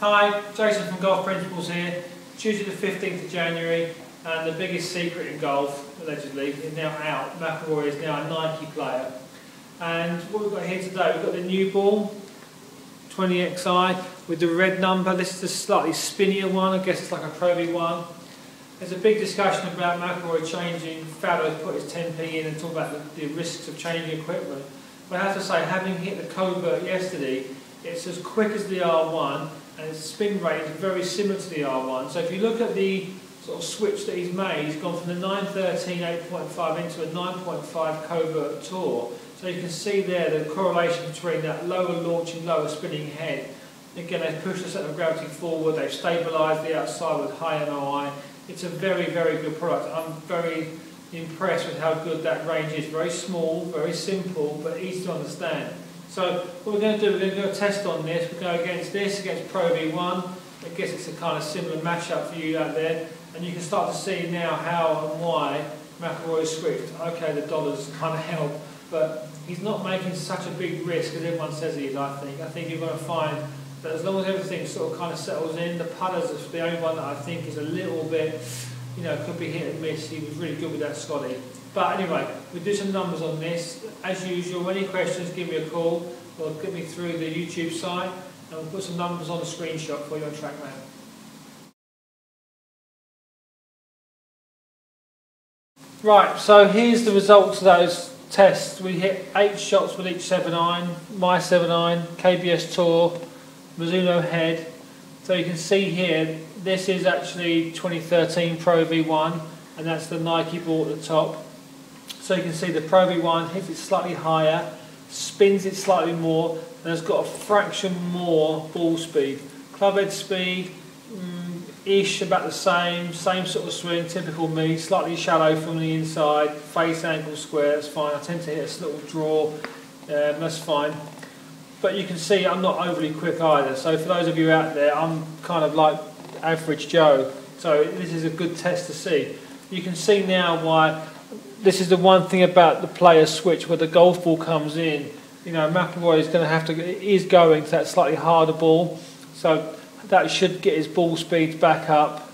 Hi, Jason from Golf Principles here. Tuesday the 15th of January, and the biggest secret in golf, allegedly, is now out. McIlroy is now a Nike player. And what we've got here today, we've got the new ball, 20XI, with the red number. This is the slightly spinnier one, I guess it's like a Pro V1. There's a big discussion about McIlroy changing, Fowler put his 10p in and talk about the risks of changing equipment. But I have to say, having hit the covert yesterday, it's as quick as the R1 and its spin rate is very similar to the R1. So if you look at the sort of switch that he's made, he's gone from the 913 8.5 into a 9.5 covert tour. So you can see there the correlation between that lower launch and lower spinning head. Again, they've pushed the centre of gravity forward, they've stabilised the outside with high MOI. It's a very, very good product. I'm very impressed with how good that range is. Very small, very simple, but easy to understand. So what we're going to do, we're going to do a test on this. We'll go against this, against Pro V1. I guess it's a kind of similar matchup for you out there. And you can start to see now how and why McIlroy switched. Okay, the dollars kind of help, but he's not making such a big risk as everyone says he is, I think. I think you're going to find that as long as everything sort of kind of settles in, the putters are the only one that I think is a little bit, you know, could be hit and miss. He was really good with that Scotty. But anyway, we'll do some numbers on this. As usual, any questions, give me a call or get me through the YouTube site and we'll put some numbers on the screenshot for you on TrackMan. Right, so here's the results of those tests. We hit 8 shots with each 7-iron, my 7-iron, KBS Tour, Mizuno head. So you can see here, this is actually 2013 Pro V1 and that's the Nike ball at the top. So you can see the Pro V1 hits it slightly higher, spins it slightly more, and has got a fraction more ball speed. Club head speed, ish, about the same sort of swing, typical me, slightly shallow from the inside, face angle square, that's fine. I tend to hit a little draw, that's fine. But you can see I'm not overly quick either, so for those of you out there, I'm kind of like average Joe. So this is a good test to see. You can see now why. This is the one thing about the player switch where the golf ball comes in. You know, McIlroy is going to have to, is going to that slightly harder ball, so that should get his ball speeds back up.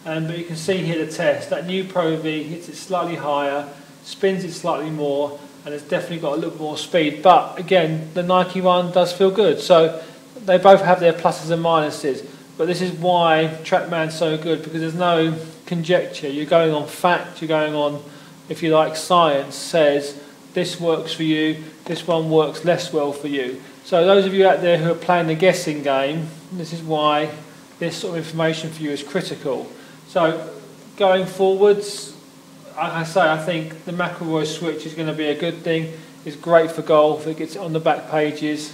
But you can see here the test. That new Pro V hits it slightly higher, spins it slightly more, and it's definitely got a little more speed. But again, the Nike one does feel good. So they both have their pluses and minuses. But this is why TrackMan's so good, because there's no conjecture. You're going on fact. You're going on, if you like, science says this works for you, this one works less well for you. So those of you out there who are playing the guessing game, this is why this sort of information for you is critical. So going forwards, like I say, I think the McIlroy switch is going to be a good thing. It's great for golf. It gets it on the back pages,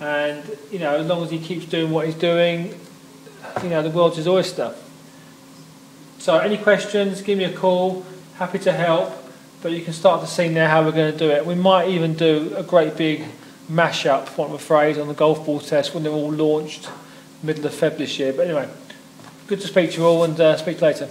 and you know, as long as he keeps doing what he's doing, you know, the world's his oyster. So any questions, give me a call. Happy to help, but you can start to see now how we're going to do it. We might even do a great big mash-up, for want of a phrase, on the golf ball test when they're all launched middle of Feb this year. But anyway, good to speak to you all, and speak to you later.